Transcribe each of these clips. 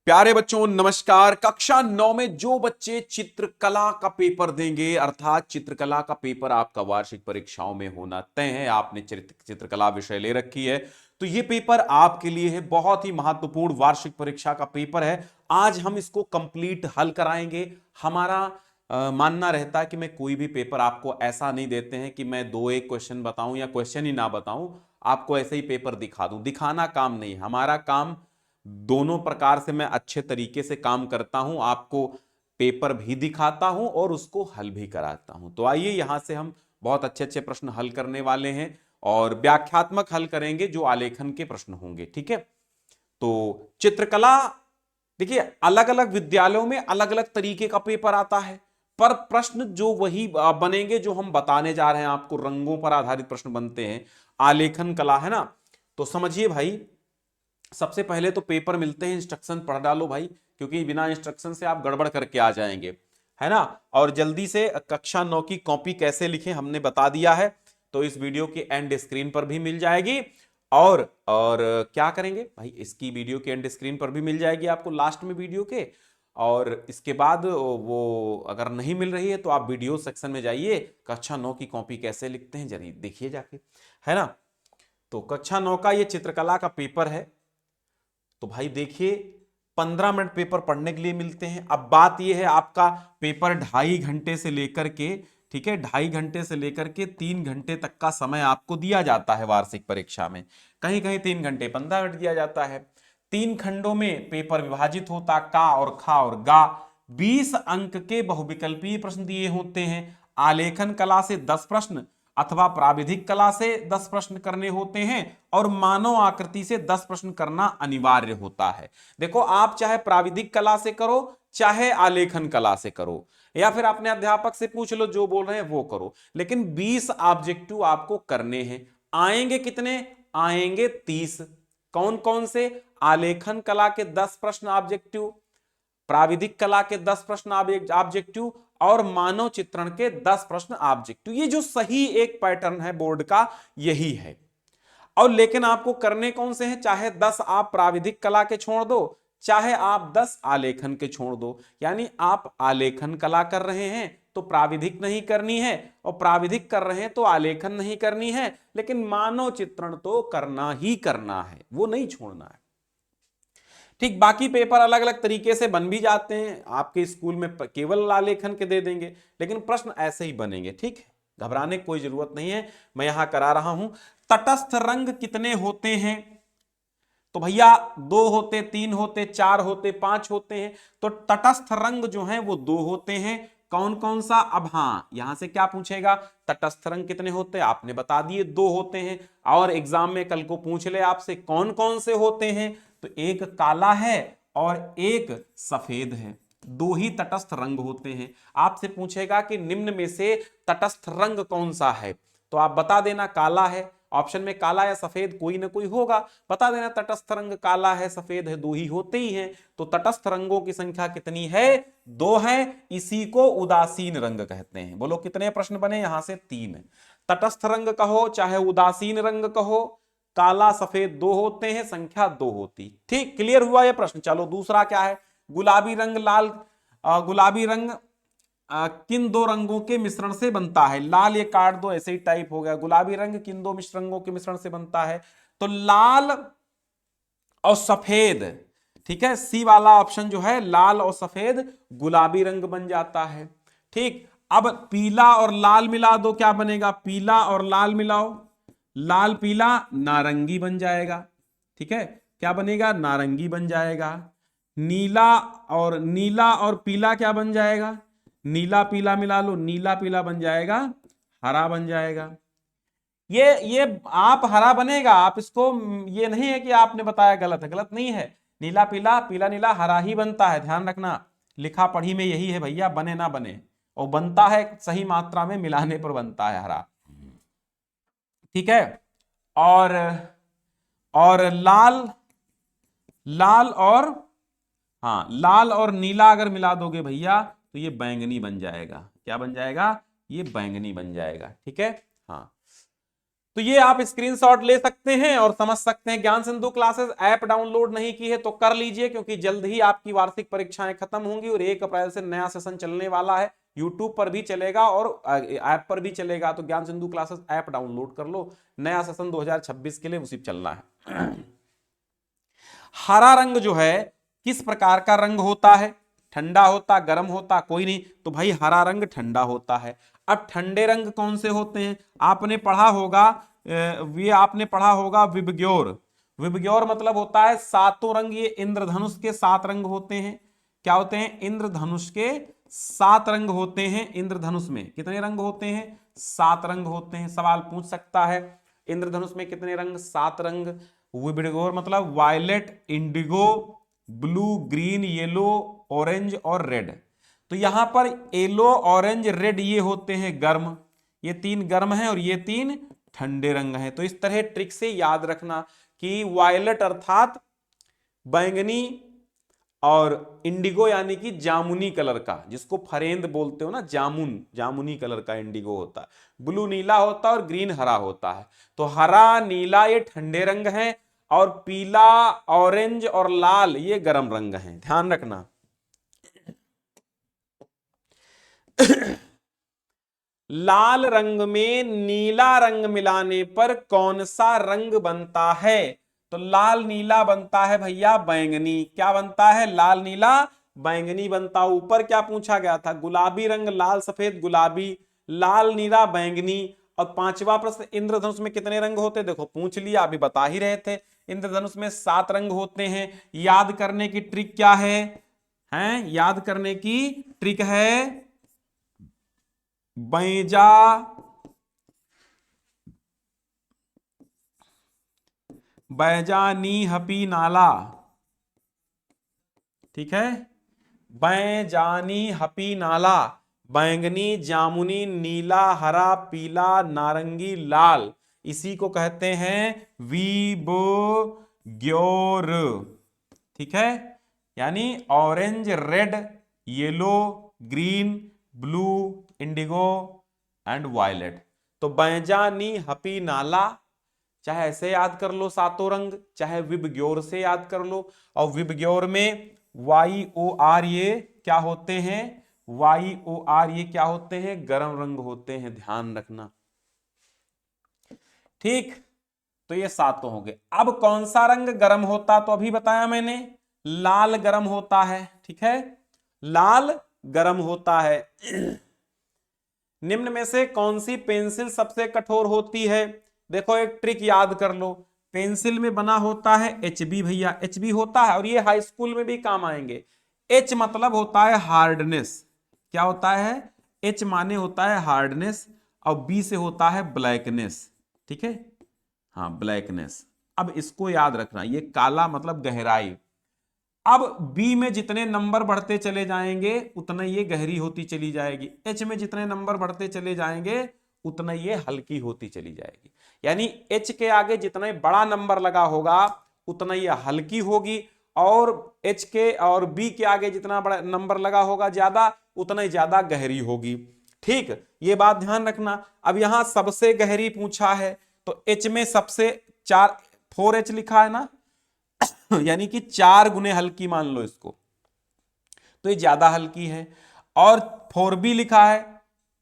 प्यारे बच्चों नमस्कार। कक्षा 9 में जो बच्चे चित्रकला का पेपर देंगे, अर्थात चित्रकला का पेपर आपका वार्षिक परीक्षाओं में होना तय है, आपने चित्रकला विषय ले रखी है, तो ये पेपर आपके लिए है, बहुत ही महत्वपूर्ण वार्षिक परीक्षा का पेपर है। आज हम इसको कंप्लीट हल कराएंगे। हमारा मानना रहता है कि मैं कोई भी पेपर आपको ऐसा नहीं देते हैं कि मैं दो एक क्वेश्चन बताऊं या क्वेश्चन ही ना बताऊं, आपको ऐसे ही पेपर दिखा दूं। दिखाना काम नहीं, हमारा काम दोनों प्रकार से मैं अच्छे तरीके से काम करता हूं, आपको पेपर भी दिखाता हूं और उसको हल भी कराता हूं। तो आइए यहां से हम बहुत अच्छे अच्छे प्रश्न हल करने वाले हैं और व्याख्यात्मक हल करेंगे जो आलेखन के प्रश्न होंगे। ठीक है, तो चित्रकला देखिए अलग अलग विद्यालयों में अलग अलग तरीके का पेपर आता है, पर प्रश्न जो वही बनेंगे जो हम बताने जा रहे हैं आपको। रंगों पर आधारित प्रश्न बनते हैं, आलेखन कला है ना। तो समझिए भाई, सबसे पहले तो पेपर मिलते हैं, इंस्ट्रक्शन पढ़ डालो भाई, क्योंकि बिना इंस्ट्रक्शन से आप गड़बड़ करके आ जाएंगे, है ना। और जल्दी से कक्षा 9 की कॉपी कैसे लिखें हमने बता दिया है, तो इस वीडियो के एंड स्क्रीन पर भी मिल जाएगी। और क्या करेंगे भाई, इसकी वीडियो के एंड स्क्रीन पर भी मिल जाएगी आपको, लास्ट में वीडियो के। और इसके बाद वो अगर नहीं मिल रही है तो आप वीडियो सेक्शन में जाइए, कक्षा 9 की कॉपी कैसे लिखते हैं जरूर देखिए जाके, है ना। तो कक्षा 9 का ये चित्रकला का पेपर है। तो भाई देखिए 15 मिनट पेपर पढ़ने के लिए मिलते हैं। अब बात यह है, आपका पेपर 2.5 घंटे से लेकर के, ठीक है, 2.5 घंटे से लेकर के 3 घंटे तक का समय आपको दिया जाता है वार्षिक परीक्षा में। कहीं कहीं 3 घंटे 15 मिनट दिया जाता है। 3 खंडों में पेपर विभाजित होता, का और खा और गा। 20 अंक के बहुविकल्पीय प्रश्न दिए होते हैं। आलेखन कला से 10 प्रश्न अथवा प्राविधिक कला से 10 प्रश्न करने होते हैं और मानव आकृति से 10 प्रश्न करना अनिवार्य होता है। देखो, आप चाहे प्राविधिक कला से करो चाहे आलेखन कला से करो, या फिर अपने अध्यापक से पूछ लो जो बोल रहे हैं वो करो, लेकिन 20 ऑब्जेक्टिव आपको करने हैं। आएंगे कितने? आएंगे 30। कौन कौन से? आलेखन कला के 10 प्रश्न ऑब्जेक्टिव, प्राविधिक कला के 10 प्रश्न ऑब्जेक्टिव और मानव चित्रण के 10 प्रश्न ऑब्जेक्टिव। ये जो सही एक पैटर्न है बोर्ड का यही है। और लेकिन आपको करने कौन से हैं? चाहे 10 आप प्राविधिक कला के छोड़ दो, चाहे आप 10 आलेखन के छोड़ दो। यानी आप आलेखन कला कर रहे हैं तो प्राविधिक नहीं करनी है, और प्राविधिक कर रहे हैं तो आलेखन नहीं करनी है, लेकिन मानव चित्रण तो करना ही करना है, वो नहीं छोड़ना है। ठीक, बाकी पेपर अलग अलग तरीके से बन भी जाते हैं, आपके स्कूल में केवल आलेखन के दे देंगे, लेकिन प्रश्न ऐसे ही बनेंगे। ठीक है, घबराने की कोई जरूरत नहीं है, मैं यहां करा रहा हूं। तटस्थ रंग कितने होते हैं? तो भैया 2 होते, 3 होते, 4 होते, 5 होते हैं। तो तटस्थ रंग जो है वो 2 होते हैं। कौन कौन सा? अब हाँ, यहां से क्या पूछेगा, तटस्थ रंग कितने होते हैं, आपने बता दिए 2 होते हैं। और एग्जाम में कल को पूछ ले आपसे कौन कौन से होते हैं, तो एक काला है और एक सफेद है। 2 ही तटस्थ रंग होते हैं। आपसे पूछेगा कि निम्न में से तटस्थ रंग कौन सा है, तो आप बता देना काला है। ऑप्शन में काला या सफेद कोई ना कोई होगा, बता देना तटस्थ रंग काला है सफेद है, 2 ही होते ही हैं। तो तटस्थ रंगों की संख्या कितनी है? 2 है। इसी को उदासीन रंग कहते हैं। बोलो कितने प्रश्न बने यहां से? 3। तटस्थ रंग कहो चाहे उदासीन रंग कहो, काला सफेद 2 होते हैं, संख्या 2 होती। ठीक, क्लियर हुआ यह प्रश्न। चलो दूसरा क्या है? गुलाबी रंग लाल, गुलाबी रंग किन 2 रंगों के मिश्रण से बनता है? लाल, ये काट दो, ऐसे ही टाइप हो गया। गुलाबी रंग किन 2 मिश्र रंगों के मिश्रण से बनता है? तो लाल और सफेद। ठीक है, सी वाला ऑप्शन जो है, लाल और सफेद गुलाबी रंग बन जाता है। ठीक, अब पीला और लाल मिला दो, क्या बनेगा? पीला और लाल मिलाओ, लाल पीला नारंगी बन जाएगा। ठीक है, क्या बनेगा? नारंगी बन जाएगा। नीला और पीला क्या बन जाएगा? नीला पीला मिला लो, नीला पीला बन जाएगा, हरा बन जाएगा। ये आप हरा बनेगा, आप इसको, ये नहीं है कि आपने बताया गलत है, गलत नहीं है। नीला पीला, पीला नीला, हरा ही बनता है, ध्यान रखना। लिखा पढ़ी में यही है भैया, बने ना बने, और बनता है सही मात्रा में मिलाने पर बनता है हरा। ठीक है, और लाल, लाल और, हाँ, लाल और नीला अगर मिला दोगे भैया तो ये बैंगनी बन जाएगा। क्या बन जाएगा? ये बैंगनी बन जाएगा। ठीक है, हाँ। तो ये आप स्क्रीनशॉट ले सकते हैं और समझ सकते हैं। ज्ञान सिंधु क्लासेस ऐप डाउनलोड नहीं की है तो कर लीजिए, क्योंकि जल्द ही आपकी वार्षिक परीक्षाएं खत्म होंगी और 1 अप्रैल से नया सेशन चलने वाला है। यूट्यूब पर भी चलेगा और ऐप पर भी चलेगा, तो ज्ञान सिंधु क्लासेस ऐप डाउनलोड कर लो। नया सेशन 2026 के लिए उसी चलना है। हरा रंग जो है किस प्रकार का रंग होता है? ठंडा होता, गर्म होता, कोई नहीं, तो भाई हरा रंग ठंडा होता है। अब ठंडे रंग कौन से होते हैं? आपने पढ़ा होगा, ये आपने पढ़ा होगा विबग्योर। विबग्योर मतलब होता है सातों रंग। ये इंद्रधनुष के 7 रंग होते हैं। क्या होते हैं? इंद्रधनुष के 7 रंग होते हैं। इंद्रधनुष में कितने रंग होते हैं? 7 रंग होते हैं। सवाल पूछ सकता है इंद्रधनुष में कितने रंग? 7 रंग। विबग्योर मतलब violet, indigo, blue, green, yellow, orange और रेड। तो यहां पर येलो, ऑरेंज, रेड ये होते हैं गर्म, ये 3 गर्म हैं और ये 3 ठंडे रंग हैं। तो इस तरह ट्रिक से याद रखना कि वायलेट अर्थात बैंगनी और इंडिगो यानी कि जामुनी कलर का, जिसको फरेंद बोलते हो ना, जामुनी कलर का इंडिगो होता है। ब्लू नीला होता है और ग्रीन हरा होता है। तो हरा, नीला ये ठंडे रंग हैं और पीला, ऑरेंज और लाल ये गर्म रंग हैं, ध्यान रखना। लाल रंग में नीला रंग मिलाने पर कौन सा रंग बनता है? तो लाल नीला बनता है भैया बैंगनी। क्या बनता है? लाल नीला बैंगनी बनता। ऊपर क्या पूछा गया था? गुलाबी रंग, लाल, सफेद, गुलाबी, लाल, नीला, बैंगनी। और 5वां प्रश्न, इंद्रधनुष में कितने रंग होते? देखो पूछ लिया, अभी बता ही रहे थे। इंद्रधनुष में 7 रंग होते हैं। याद करने की ट्रिक क्या है? याद करने की ट्रिक है बैजा, बैजानी हपी नाला। ठीक है, बैजानी हपी नाला। बैंगनी, जामुनी, नीला, हरा, पीला, नारंगी, लाल, इसी को कहते हैं विबग्योर। ठीक है, यानी orange, red, yellow, green, blue, indigo and violet. तो बैजानी हपी नाला, चाहे ऐसे याद कर लो 7 रंग, चाहे विबग्योर से याद कर लो। और विबग्योर में YOR ये क्या होते हैं? YOR ये क्या होते हैं? गर्म रंग होते हैं, ध्यान रखना। ठीक, तो ये 7 हो गए। अब कौन सा रंग गर्म होता? तो अभी बताया मैंने, लाल गर्म होता है। ठीक है, लाल गर्म होता है। निम्न में से कौन सी पेंसिल सबसे कठोर होती है? देखो एक ट्रिक याद कर लो। पेंसिल में बना होता है HB भैया, HB होता है और ये हाई स्कूल में भी काम आएंगे। H मतलब होता है हार्डनेस। क्या होता है? H माने होता है हार्डनेस और B से होता है ब्लैकनेस। ठीक है, हाँ ब्लैकनेस। अब इसको याद रखना, ये काला मतलब गहराई। अब बी में जितने नंबर बढ़ते चले जाएंगे उतना ये गहरी होती चली जाएगी। एच में जितने नंबर बढ़ते चले जाएंगे उतना ये हल्की होती चली जाएगी। यानी एच के आगे जितना बड़ा नंबर लगा होगा उतना ये हल्की होगी, और एच के और बी के आगे जितना बड़ा नंबर लगा होगा ज्यादा, उतना ही ज्यादा गहरी होगी। ठीक, ये बात ध्यान रखना। अब यहां सबसे गहरी पूछा है तो एच में सबसे 4H लिखा है ना, यानी कि 4 गुने हल्की मान लो इसको, तो ये ज्यादा हल्की है। और 4B लिखा है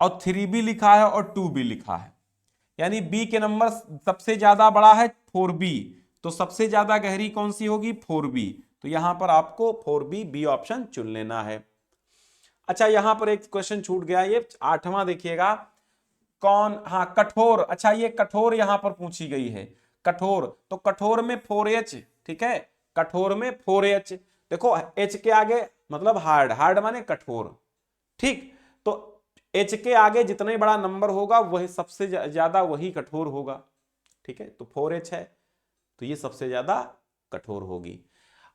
और 3B लिखा है और 2B लिखा है, यानी B के नंबर सबसे ज्यादा बड़ा है 4B, तो सबसे ज्यादा गहरी कौन सी होगी? 4B। तो यहां पर आपको 4B, B ऑप्शन चुन लेना है। अच्छा, यहां पर एक क्वेश्चन छूट गया, ये 8वां देखिएगा। कौन? हाँ कठोर। अच्छा, ये कठोर यहां पर पूछी गई है। कठोर, तो कठोर में 4H। ठीक है, कठोर में 4H। देखो H के आगे मतलब हार्ड, हार्ड माने कठोर। ठीक, तो H के आगे जितना ही बड़ा नंबर होगा वही सबसे ज्यादा वही कठोर होगा। ठीक है, तो 4H है तो ये सबसे ज्यादा कठोर होगी।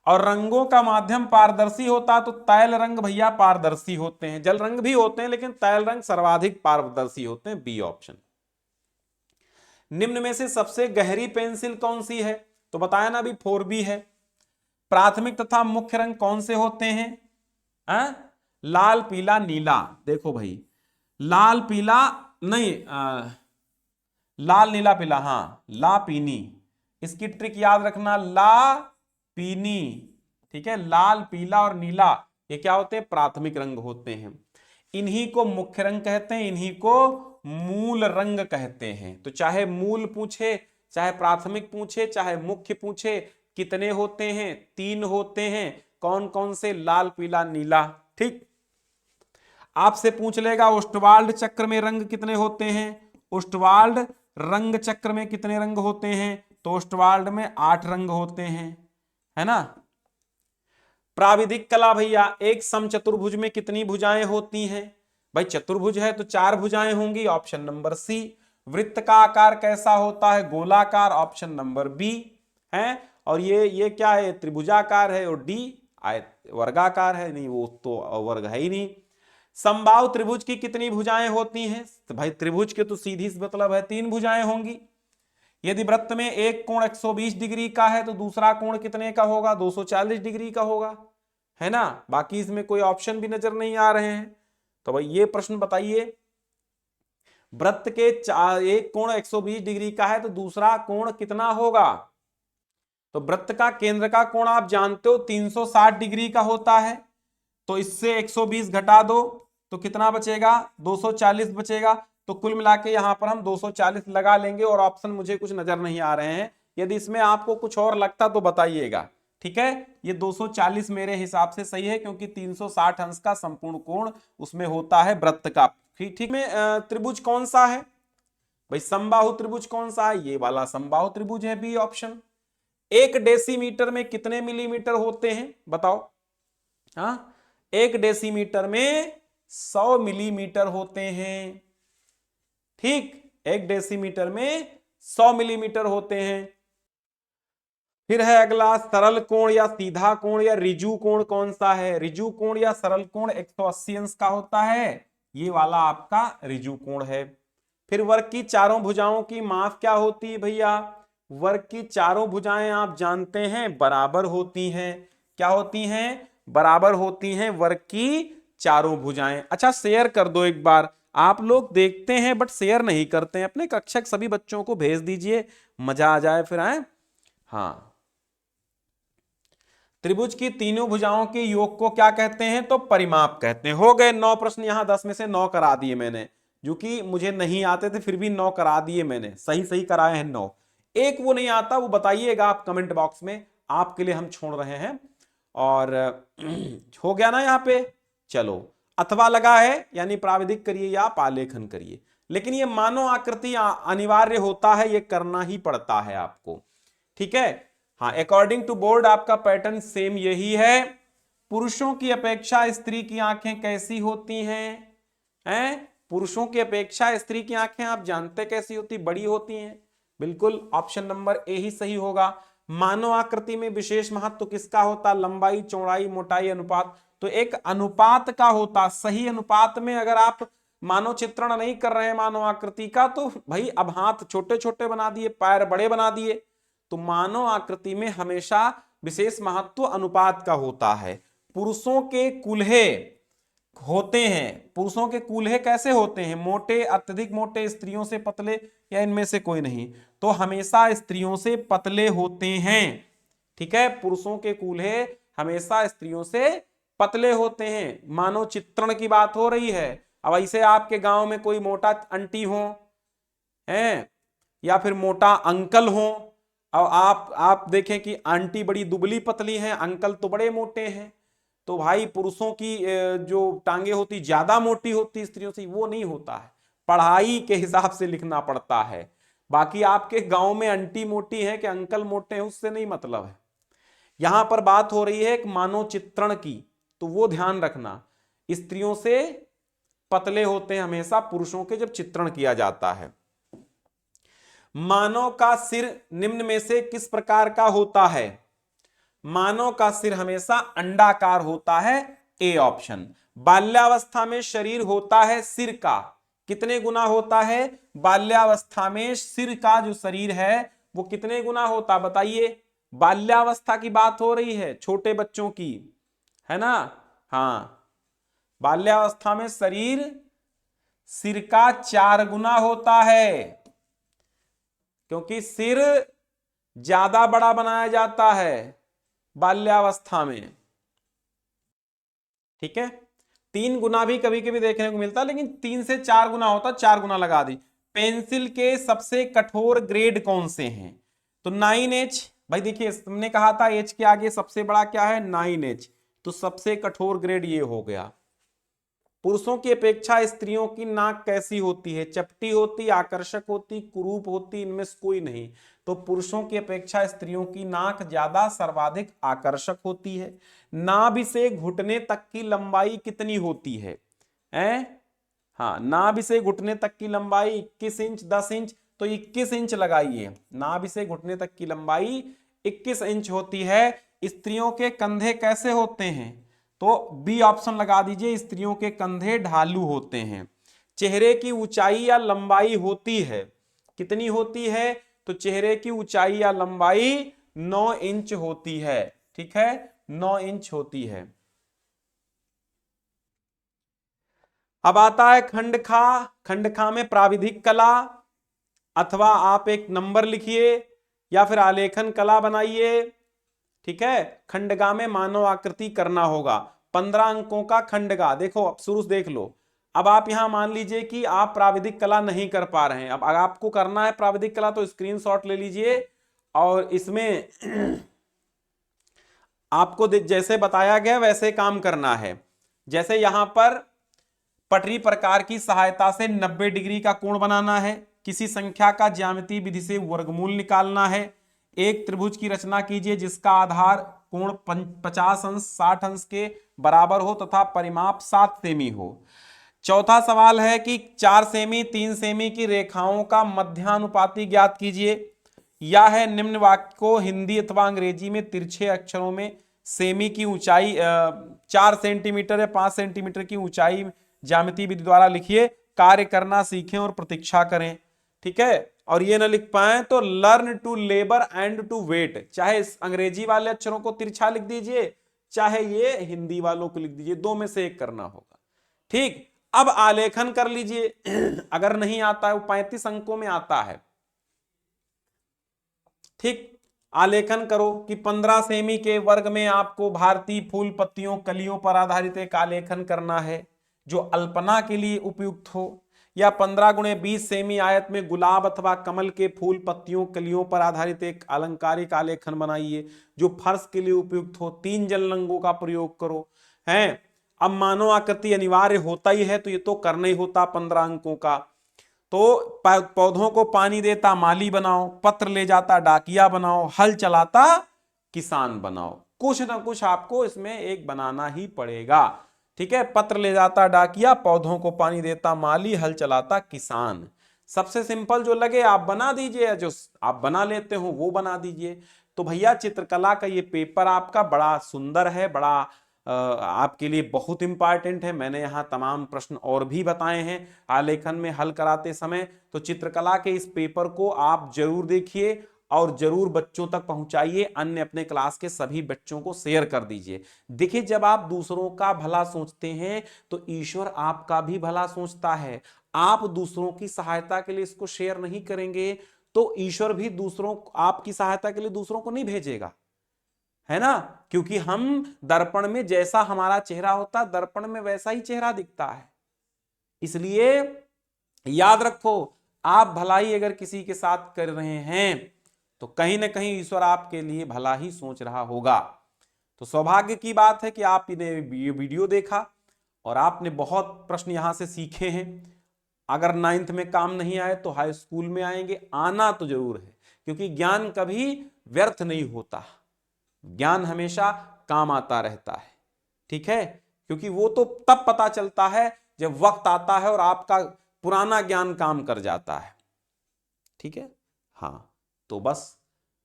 और रंगों का माध्यम पारदर्शी होता तो तैल रंग भैया पारदर्शी होते हैं, जल रंग भी होते हैं लेकिन तैल रंग सर्वाधिक पारदर्शी होते हैं, बी ऑप्शन। निम्न में से सबसे गहरी पेंसिल कौन सी है? तो बताया ना अभी 4B है। प्राथमिक तथा मुख्य रंग कौन से होते हैं? लाल, पीला, नीला। देखो भाई, लाल, पीला नहीं, लाल नीला पीला, हाँ ला पीनी, इसकी ट्रिक याद रखना, ला पीनी, ठीक है। लाल पीला और नीला ये क्या होते हैं, प्राथमिक रंग होते हैं। इन्हीं को मुख्य रंग कहते हैं, इन्हीं को मूल रंग कहते हैं। तो चाहे मूल पूछे, चाहे प्राथमिक पूछे, चाहे मुख्य पूछे, कितने होते हैं, 3 होते हैं। कौन कौन से, लाल पीला नीला, ठीक। आपसे पूछ लेगा ओस्टवाल्ड चक्र में रंग कितने होते हैं, ओस्टवाल्ड रंग चक्र में कितने रंग होते हैं, तो ओस्टवाल्ड में 8 रंग होते हैं, है ना। प्राविधिक कला भैया, एक समचतुर्भुज में कितनी भुजाएं होती हैं, भाई चतुर्भुज है तो 4 भुजाएं होंगी, ऑप्शन नंबर सी। वृत्त का आकार कैसा होता है, गोलाकार, ऑप्शन नंबर बी है। और ये क्या है, त्रिभुजाकार है, और डी वर्गाकार है, नहीं वो तो वर्ग है ही नहीं। समबाहु त्रिभुज की कितनी भुजाएं होती हैं, तो भाई त्रिभुज के तो सीधी मतलब है 3 भुजाएं होंगी। यदि वृत्त में एक कोण 120 डिग्री का है तो दूसरा कोण कितने का होगा, 240 डिग्री का होगा, है ना। बाकी इसमें कोई ऑप्शन भी नजर नहीं आ रहे हैं। तो भाई ये प्रश्न बताइए, वृत्त के एक कोण 120 डिग्री का है तो दूसरा कोण कितना होगा। तो वृत्त का केंद्र का कोण आप जानते हो 360 डिग्री का होता है, तो इससे 120 घटा दो तो कितना बचेगा, 240 बचेगा। तो कुल मिला के यहां पर हम 240 लगा लेंगे, और ऑप्शन मुझे कुछ नजर नहीं आ रहे हैं। यदि इसमें आपको कुछ और लगता तो बताइएगा, ठीक है। ये 240 मेरे हिसाब से सही है, क्योंकि 360 अंश का संपूर्ण कोण उसमें होता है वृत्त का, ठीक में। त्रिभुज कौन सा है भाई, समबाहु त्रिभुज कौन सा है, ये वाला समबाहु त्रिभुज है, बी ऑप्शन। 1 डेसीमीटर में कितने मिलीमीटर होते हैं बताओ, हाँ 1 डेसीमीटर में 100 मिलीमीटर होते हैं, ठीक। 1 डेसीमीटर में 100 मिलीमीटर होते हैं। फिर है अगला, सरल कोण या सीधा कोण या रिजु कोण कौन सा है, रिजु कोण या सरल कोण 180 अंश का होता है, ये वाला आपका रिजु कोण है। फिर वर्ग की चारों भुजाओं की माप क्या होती है भैया, वर्ग की चारों भुजाएं आप जानते हैं बराबर होती हैं, क्या होती हैं, बराबर होती हैं वर्ग की चारों भुजाएं। अच्छा शेयर कर दो एक बार, आप लोग देखते हैं बट शेयर नहीं करते हैं, अपने कक्षक सभी बच्चों को भेज दीजिए, मजा आ जाए फिर, आए। हाँ, त्रिभुज की तीनों भुजाओं के योग को क्या कहते हैं, तो परिमाप कहते हैं। हो गए 9 प्रश्न, यहां 10 में से 9 करा दिए मैंने, जो कि मुझे नहीं आते थे फिर भी 9 करा दिए मैंने, सही सही कराए हैं 9। एक वो नहीं आता, वो बताइएगा आप कमेंट बॉक्स में, आपके लिए हम छोड़ रहे हैं। और हो गया ना यहाँ पे, चलो। अथवा लगा है यानी प्राविधिक करिए या आप आलेखन करिए, लेकिन ये मानव आकृति अनिवार्य होता है, ये करना ही पड़ता है आपको, ठीक है। हाँ, अकॉर्डिंग टू बोर्ड आपका पैटर्न सेम यही है। पुरुषों की अपेक्षा स्त्री की आंखें कैसी होती हैं, पुरुषों की अपेक्षा स्त्री की आंखें आप जानते कैसी होती, बड़ी होती हैं, बिल्कुल ऑप्शन नंबर ए ही सही होगा। मानव आकृति में विशेष महत्व किसका होता, लंबाई चौड़ाई मोटाई अनुपात, तो एक अनुपात का होता, सही अनुपात में अगर आप मानव चित्रण नहीं कर रहे हैं मानव आकृति का, तो भाई अब हाथ छोटे छोटे बना दिए, पैर बड़े बना दिए, तो मानव आकृति में हमेशा विशेष महत्व अनुपात का होता है। पुरुषों के कूल्हे होते हैं, पुरुषों के कूल्हे कैसे होते हैं, मोटे, अत्यधिक मोटे, स्त्रियों से पतले, या इनमें से कोई नहीं, तो हमेशा स्त्रियों से पतले होते हैं, ठीक है। पुरुषों के कूल्हे हमेशा स्त्रियों से पतले होते हैं। मानव चित्रण की बात हो रही है, अब ऐसे आपके गांव में कोई मोटा आंटी हो हैं, या फिर मोटा अंकल हो, और आप देखें कि आंटी बड़ी दुबली पतली हैं, अंकल तो बड़े मोटे हैं, तो भाई पुरुषों की जो टांगे होती ज्यादा मोटी होती स्त्रियों से, वो नहीं होता है, पढ़ाई के हिसाब से लिखना पड़ता है। बाकी आपके गांव में आंटी मोटी है कि अंकल मोटे हैं उससे नहीं मतलब है, यहां पर बात हो रही है एक मानव चित्रण की, तो वो ध्यान रखना, स्त्रियों से पतले होते हैं हमेशा पुरुषों के जब चित्रण किया जाता है। मानव का सिर निम्न में से किस प्रकार का होता है, मानव का सिर हमेशा अंडाकार होता है, ए ऑप्शन। बाल्यावस्था में शरीर होता है सिर का, कितने गुना होता है, बाल्यावस्था में सिर का जो शरीर है वो कितने गुना होता बताइए, बाल्यावस्था की बात हो रही है, छोटे बच्चों की, है ना। हाँ, बाल्यावस्था में शरीर सिर का 4 गुना होता है, क्योंकि सिर ज्यादा बड़ा बनाया जाता है बाल्यावस्था में। ठीक है, 3 गुना भी कभी कभी देखने को मिलता है, लेकिन 3 से 4 गुना होता, 4 गुना लगा दी। पेंसिल के सबसे कठोर ग्रेड कौन से हैं? तो 9H। भाई देखिए, तुमने कहा था H के आगे सबसे बड़ा क्या है? 9H। तो सबसे कठोर ग्रेड ये हो गया। पुरुषों की अपेक्षा स्त्रियों की नाक कैसी होती है? चपटी होती, आकर्षक होती, कुरूप होती, इनमें से कोई नहीं। तो पुरुषों की अपेक्षा स्त्रियों की नाक ज्यादा सर्वाधिक आकर्षक होती है। नाभि से घुटने तक की लंबाई कितनी होती है? हाँ, नाभि से घुटने तक की लंबाई 21 इंच, 10 इंच, तो 21 इंच लगाइए। नाभि से घुटने तक की लंबाई 21 इंच होती है। स्त्रियों के कंधे कैसे होते हैं? तो बी ऑप्शन लगा दीजिए, स्त्रियों के कंधे ढालू होते हैं। चेहरे की ऊंचाई या लंबाई होती है, कितनी होती है? तो चेहरे की ऊंचाई या लंबाई 9 इंच होती है। ठीक है, 9 इंच होती है। अब आता है खंडखा। खंडखा में प्राविधिक कला, अथवा आप एक नंबर लिखिए या फिर आलेखन कला बनाइए। ठीक है, खंडगा में मानव आकृति करना होगा। 15 अंकों का खंडगा। देखो, अब शुरू से देख लो। अब आप यहां मान लीजिए कि आप प्राविधिक कला नहीं कर पा रहे हैं। अब अगर आपको करना है प्राविधिक कला तो स्क्रीनशॉट ले लीजिए, और इसमें आपको जैसे बताया गया वैसे काम करना है। जैसे यहां पर पटरी प्रकार की सहायता से 90 डिग्री का कोण बनाना है। किसी संख्या का ज्यामितीय विधि से वर्गमूल निकालना है। एक त्रिभुज की रचना कीजिए जिसका आधार कोण 50 अंश 60 अंश के बराबर हो तथा परिमाप 7 सेमी हो। चौथा सवाल है कि 4 सेमी 3 सेमी की रेखाओं का मध्यानुपाती ज्ञात कीजिए। यह है निम्न वाक्य को हिंदी अथवा अंग्रेजी में तिरछे अक्षरों में सेमी की ऊंचाई 4 सेंटीमीटर या 5 सेंटीमीटर की ऊंचाई ज्यामितीय विधि द्वारा लिखिए। कार्य करना सीखें और प्रतीक्षा करें। ठीक है, और ये ना लिख पाए तो learn to labour and to wait. चाहे अंग्रेजी वाले अक्षरों को तिरछा लिख दीजिए, चाहे ये हिंदी वालों को लिख दीजिए, 2 में से एक करना होगा। ठीक, अब आलेखन कर लीजिए। अगर नहीं आता है, वो 35 अंकों में आता है। ठीक, आलेखन करो कि 15 सेमी के वर्ग में आपको भारतीय फूल पत्तियों कलियों पर आधारित एक आलेखन करना है जो अल्पना के लिए उपयुक्त हो, या 15 गुणे 20 सेमी आयत में गुलाब अथवा कमल के फूल पत्तियों कलियों पर आधारित एक अलंकारिक आलेखन बनाइए जो फर्श के लिए उपयुक्त हो। 3 जल रंगों का प्रयोग करो। हैं, अब मानव आकृति अनिवार्य होता ही है, तो ये तो करना ही होता 15 अंकों का। तो पौधों को पानी देता माली बनाओ, पत्र ले जाता डाकिया बनाओ, हल चलाता किसान बनाओ। कुछ ना कुछ आपको इसमें एक बनाना ही पड़ेगा। ठीक है, पत्र ले जाता डाकिया, पौधों को पानी देता माली, हल चलाता किसान। सबसे सिंपल जो लगे आप बना दीजिए, जो आप बना लेते हो वो बना दीजिए। तो भैया चित्रकला का ये पेपर आपका बड़ा सुंदर है, बड़ा आपके लिए बहुत इंपॉर्टेंट है। मैंने यहाँ तमाम प्रश्न और भी बताए हैं आलेखन में हल कराते समय। तो चित्रकला के इस पेपर को आप जरूर देखिए और जरूर बच्चों तक पहुंचाइए। अन्य अपने क्लास के सभी बच्चों को शेयर कर दीजिए। देखिए, जब आप दूसरों का भला सोचते हैं तो ईश्वर आपका भी भला सोचता है। आप दूसरों की सहायता के लिए इसको शेयर नहीं करेंगे तो ईश्वर भी दूसरों आपकी सहायता के लिए दूसरों को नहीं भेजेगा, है ना। क्योंकि हम दर्पण में जैसा हमारा चेहरा होता है, दर्पण में वैसा ही चेहरा दिखता है। इसलिए याद रखो, आप भलाई अगर किसी के साथ कर रहे हैं तो कहीं ना कहीं ईश्वर आपके लिए भला ही सोच रहा होगा। तो सौभाग्य की बात है कि आपने ये वीडियो देखा और आपने बहुत प्रश्न यहां से सीखे हैं। अगर 9th में काम नहीं आए तो हाई स्कूल में आएंगे, आना तो जरूर है, क्योंकि ज्ञान कभी व्यर्थ नहीं होता, ज्ञान हमेशा काम आता रहता है। ठीक है, क्योंकि वो तो तब पता चलता है जब वक्त आता है और आपका पुराना ज्ञान काम कर जाता है। ठीक है, हाँ, तो बस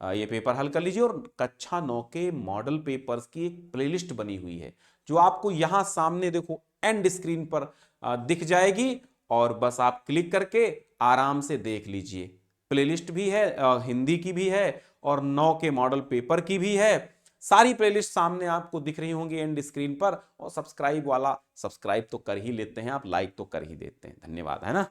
ये पेपर हल कर लीजिए। और कक्षा 9 के मॉडल पेपर्स की एक प्लेलिस्ट बनी हुई है जो आपको यहां सामने देखो एंड स्क्रीन पर दिख जाएगी, और बस आप क्लिक करके आराम से देख लीजिए। प्लेलिस्ट भी है, हिंदी की भी है और 9 के मॉडल पेपर की भी है। सारी प्लेलिस्ट सामने आपको दिख रही होंगी एंड स्क्रीन पर। और सब्सक्राइब वाला सब्सक्राइब तो कर ही लेते हैं आप, लाइक तो कर ही देते हैं। धन्यवाद, है ना।